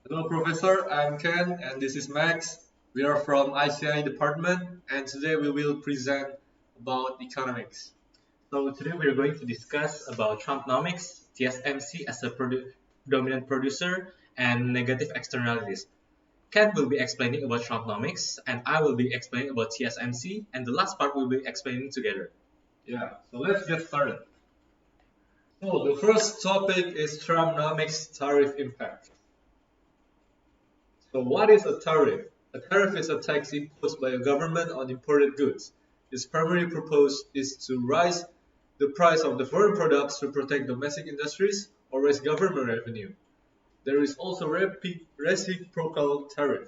Hello, Professor. I'm Ken, and this is Max. We are from ICI department, and today we will present about economics. So today we are going to discuss about Trumpnomics, TSMC as a dominant producer, and negative externalities. Ken will be explaining about Trumpnomics, and I will be explaining about TSMC, and the last part we'll be explaining together. Yeah, so let's get started. So the first topic is Trumpnomics tariff impact. So what is a tariff? A tariff is a tax imposed by a government on imported goods. Its primary purpose is to raise the price of the foreign products to protect domestic industries or raise government revenue. There is also reciprocal tariff.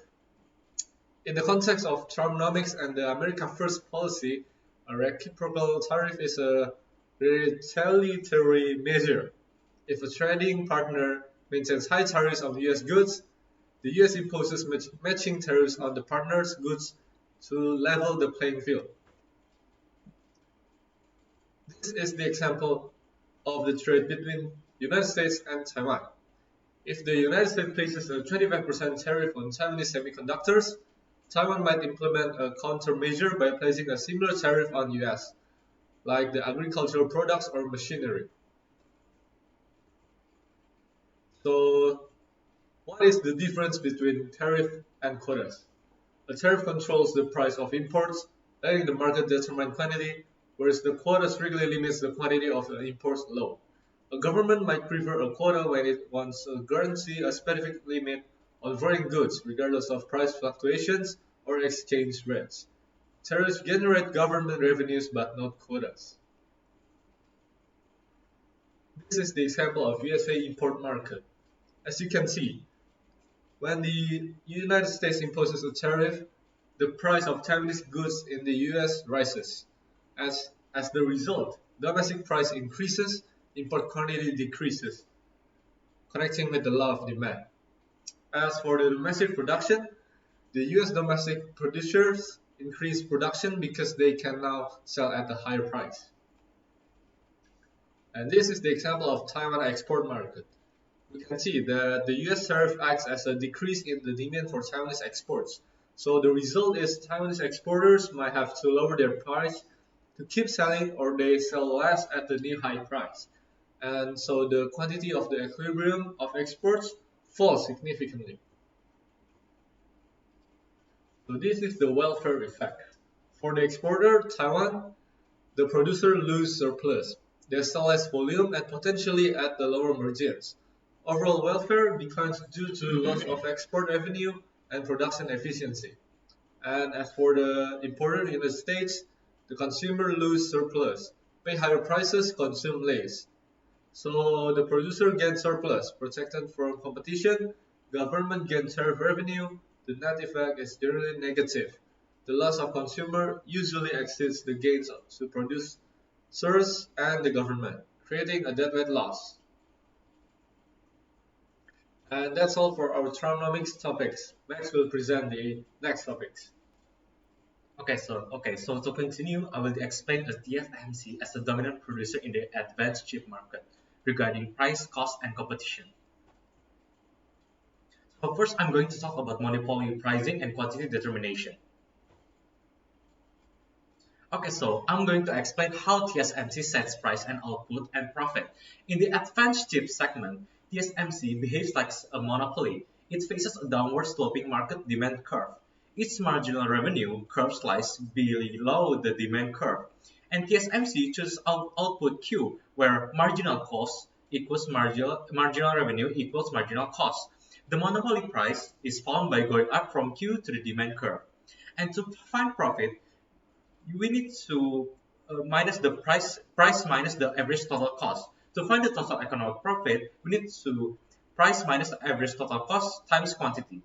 In the context of Trumpnomics and the America First policy, a reciprocal tariff is a retaliatory measure. If a trading partner maintains high tariffs on US goods, the US imposes matching tariffs on the partner's goods to level the playing field. This is the example of the trade between United States and Taiwan. If the United States places a 25% tariff on Taiwanese semiconductors, Taiwan might implement a countermeasure by placing a similar tariff on US, like the agricultural products or machinery. So, what is the difference between tariff and quotas? A tariff controls the price of imports, letting the market determine quantity, whereas the quota strictly limits the quantity of the imports alone. A government might prefer a quota when it wants to guarantee a specific limit on foreign goods, regardless of price fluctuations or exchange rates. Tariffs generate government revenues but not quotas. This is the example of USA import market. As you can see, when the United States imposes a tariff, the price of Taiwanese goods in the US rises. As the result, domestic price increases, import quantity decreases, connecting with the law of demand. As for the domestic production, the US domestic producers increase production because they can now sell at a higher price. And this is the example of Taiwan export market. We can see that the US tariff acts as a decrease in the demand for Taiwanese exports. So the result is Taiwanese exporters might have to lower their price to keep selling, or they sell less at the new high price. And so the quantity of the equilibrium of exports falls significantly. So this is the welfare effect. For the exporter, Taiwan, the producer lose surplus. They sell less volume and potentially at the lower margins. Overall welfare declines due to loss of export revenue and production efficiency. And as for the importer in the States, the consumer lose surplus, pay higher prices, consume less. So the producer gains surplus, protected from competition, government gains tariff revenue, the net effect is generally negative. The loss of consumer usually exceeds the gains to producers and the government, creating a deadweight loss. And that's all for our Trigonometrics topics. Max will present the next topics. Okay, so to continue, I will explain a TSMC as a dominant producer in the advanced chip market regarding price, cost, and competition. So first, I'm going to talk about monopoly pricing and quantity determination. Okay, so I'm going to explain how TSMC sets price and output and profit. In the advanced chip segment, TSMC behaves like a monopoly. It faces a downward sloping market demand curve. Its marginal revenue curve lies below the demand curve. And TSMC chooses output Q, where marginal cost equals marginal revenue equals marginal cost. The monopoly price is found by going up from Q to the demand curve. And to find profit, we need to minus the price minus the average total cost. To find the total economic profit, we need to price minus the average total cost times quantity.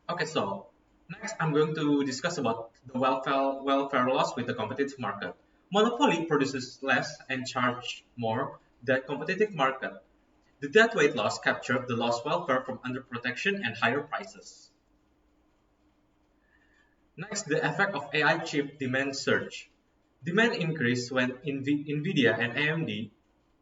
Okay, so next I'm going to discuss about the welfare loss with the competitive market. Monopoly produces less and charge more than competitive market. The deadweight loss captured the lost welfare from underprotection and higher prices. Next, the effect of AI chip demand surge. Demand increased when NVIDIA and AMD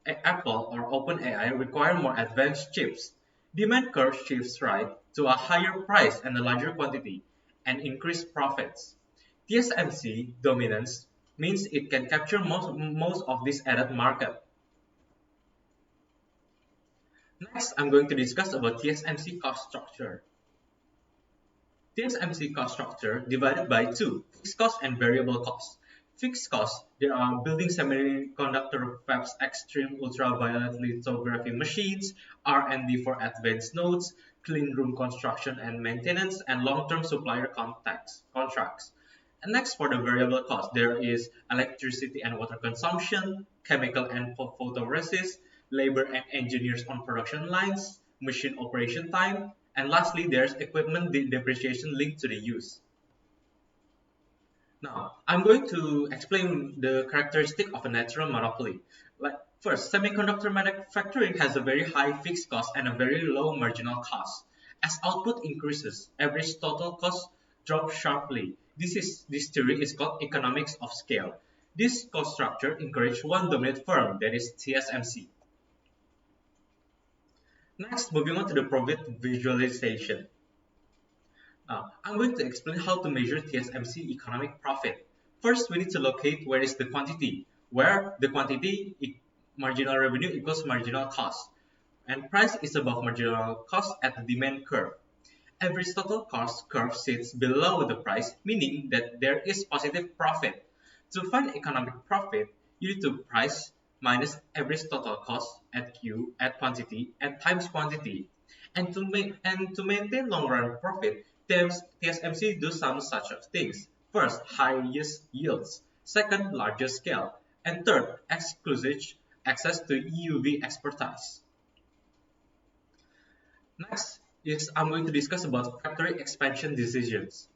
Apple or OpenAI require more advanced chips. Demand curve shifts right to a higher price and a larger quantity, and increased profits. TSMC dominance means it can capture most of this added market. Next, I'm going to discuss about TSMC cost structure. TSMC cost structure divided by two, fixed cost and variable cost. Fixed cost, there are building semiconductor fabs, extreme ultraviolet lithography machines, R&D for advanced nodes, clean room construction and maintenance, and long-term supplier contracts. And next, for the variable cost, there is electricity and water consumption, chemical and photoresist, labor and engineers on production lines, machine operation time, and lastly, there's equipment depreciation linked to the use. Now, I'm going to explain the characteristic of a natural monopoly. Like first, semiconductor manufacturing has a very high fixed cost and a very low marginal cost. As output increases, average total cost drops sharply. This theory is called economics of scale. This cost structure encourages one dominant firm, that is TSMC. Next, moving on to the profit visualization. Now, I'm going to explain how to measure TSMC economic profit. First, we need to locate where is the quantity, where the quantity marginal revenue equals marginal cost, and price is above marginal cost at the demand curve. Average total cost curve sits below the price, meaning that there is positive profit. To find economic profit, you need to price minus average total cost at Q at quantity and times quantity. And to maintain long run profit, TSMC do some such of things. First, highest yields. Second, larger scale. And third, exclusive access to EUV expertise. Next is I'm going to discuss about factory expansion decisions.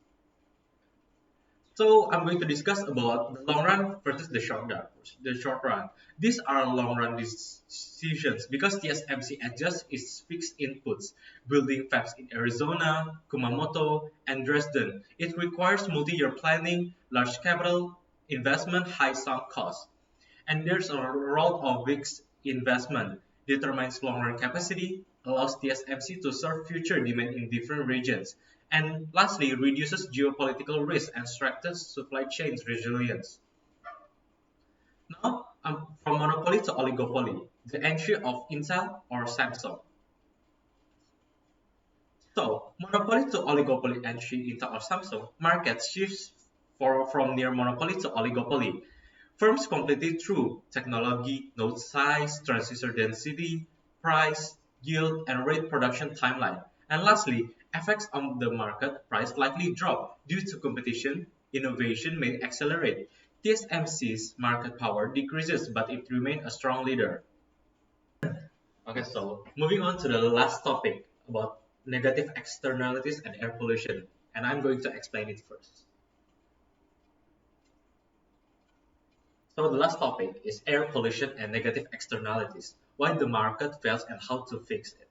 So I'm going to discuss about the long run versus the short run. These are long run decisions because TSMC adjusts its fixed inputs, building fabs in Arizona, Kumamoto, and Dresden. It requires multi-year planning, large capital investment, high sunk costs. And there's a role of fixed investment, determines long-run capacity, allows TSMC to serve future demand in different regions, and lastly, reduces geopolitical risk and strengthens supply chain resilience. Now, from monopoly to oligopoly, the entry of Intel or Samsung. So, monopoly to oligopoly entry Intel or Samsung, market shifts from near monopoly to oligopoly. Firms completely through technology, node size, transistor density, price, yield, and rate production timeline. And lastly, effects on the market price likely drop due to competition, innovation may accelerate. TSMC's market power decreases, but it remains a strong leader. Okay, so moving on to the last topic about negative externalities and air pollution, and I'm going to explain it first. So the last topic is air pollution and negative externalities, why the market fails and how to fix it.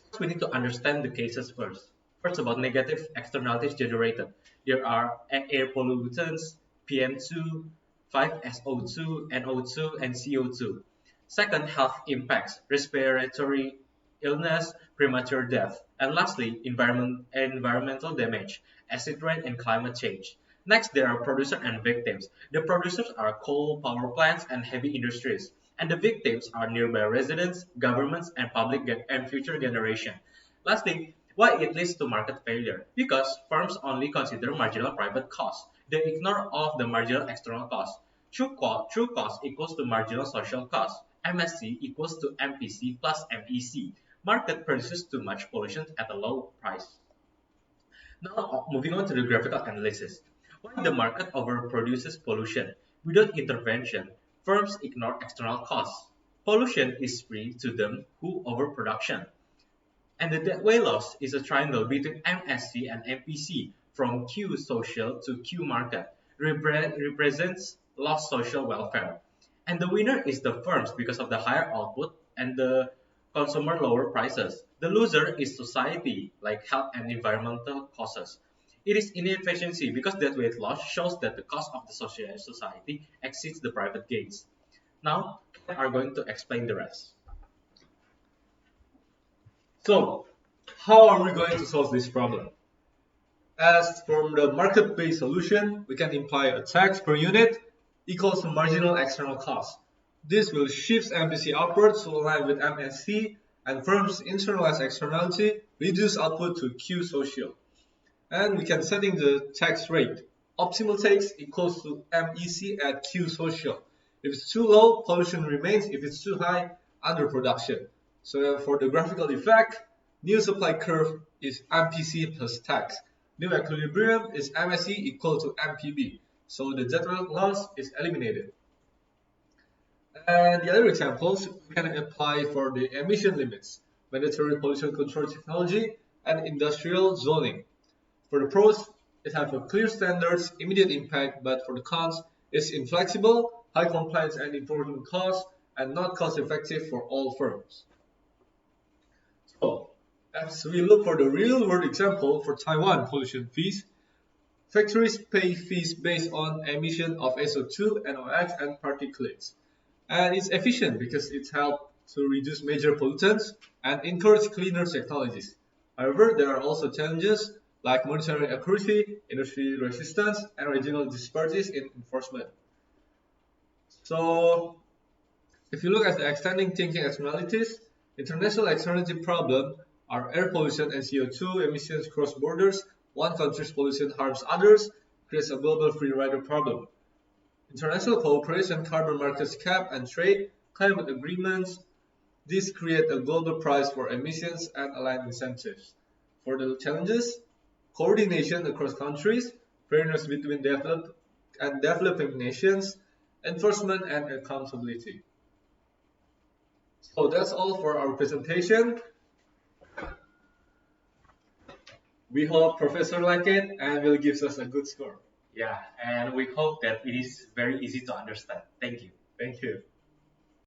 First, we need to understand the cases first. First, about negative externalities generated. There are air pollutants, PM2, 5SO2, NO2, and CO2. Second, health impacts, respiratory illness, premature death. And lastly, environmental damage, acid rain, and climate change. Next, there are producers and victims. The producers are coal power plants and heavy industries, and the victims are nearby residents, governments, and public and future generation. Lastly, why it leads to market failure? Because firms only consider marginal private costs. They ignore all of the marginal external costs. True cost equals to marginal social cost. MSC equals to MPC plus MEC. Market produces too much pollution at a low price. Now, moving on to the graphical analysis. Why the market overproduces pollution? Without intervention, firms ignore external costs. Pollution is free to them who overproduction. And the deadweight loss is a triangle between MSC and MPC from Q social to Q market, represents lost social welfare. And the winner is the firms because of the higher output and the consumer lower prices. The loser is society, like health and environmental causes. It is inefficiency because deadweight loss shows that the cost of the society exceeds the private gains. Now, Ken are going to explain the rest. So, how are we going to solve this problem? As from the market-based solution, we can imply a tax per unit equals to marginal external cost. This will shift MPC upwards to align with MSC and firms internalize externality, reduce output to Q social. And we can setting the tax rate. Optimal tax equals to MEC at Q social. If it's too low, pollution remains. If it's too high, underproduction. So for the graphical effect, new supply curve is MPC plus tax. New equilibrium is MSE equal to MPB. So the deterrent loss is eliminated. And the other examples we can apply for the emission limits, mandatory pollution control technology, and industrial zoning. For the pros, it has a clear standards, immediate impact, but for the cons, it's inflexible, high compliance and enforcement costs, and not cost effective for all firms. So, as we look for the real world example for Taiwan pollution fees, factories pay fees based on emission of SO2, NOx, and particulates. And it's efficient because it helps to reduce major pollutants and encourage cleaner technologies. However, there are also challenges like monitoring accuracy, industry resistance, and regional disparities in enforcement. So, if you look at the extending thinking externalities, international externality problem are air pollution and CO2 emissions cross borders. One country's pollution harms others, creates a global free rider problem. International cooperation, carbon markets cap and trade, climate agreements, these create a global price for emissions and aligned incentives. For the challenges, coordination across countries, fairness between developed and developing nations, enforcement and accountability. So that's all for our presentation. We hope Professor like it and will give us a good score. Yeah, and we hope that it is very easy to understand. Thank you. Thank you.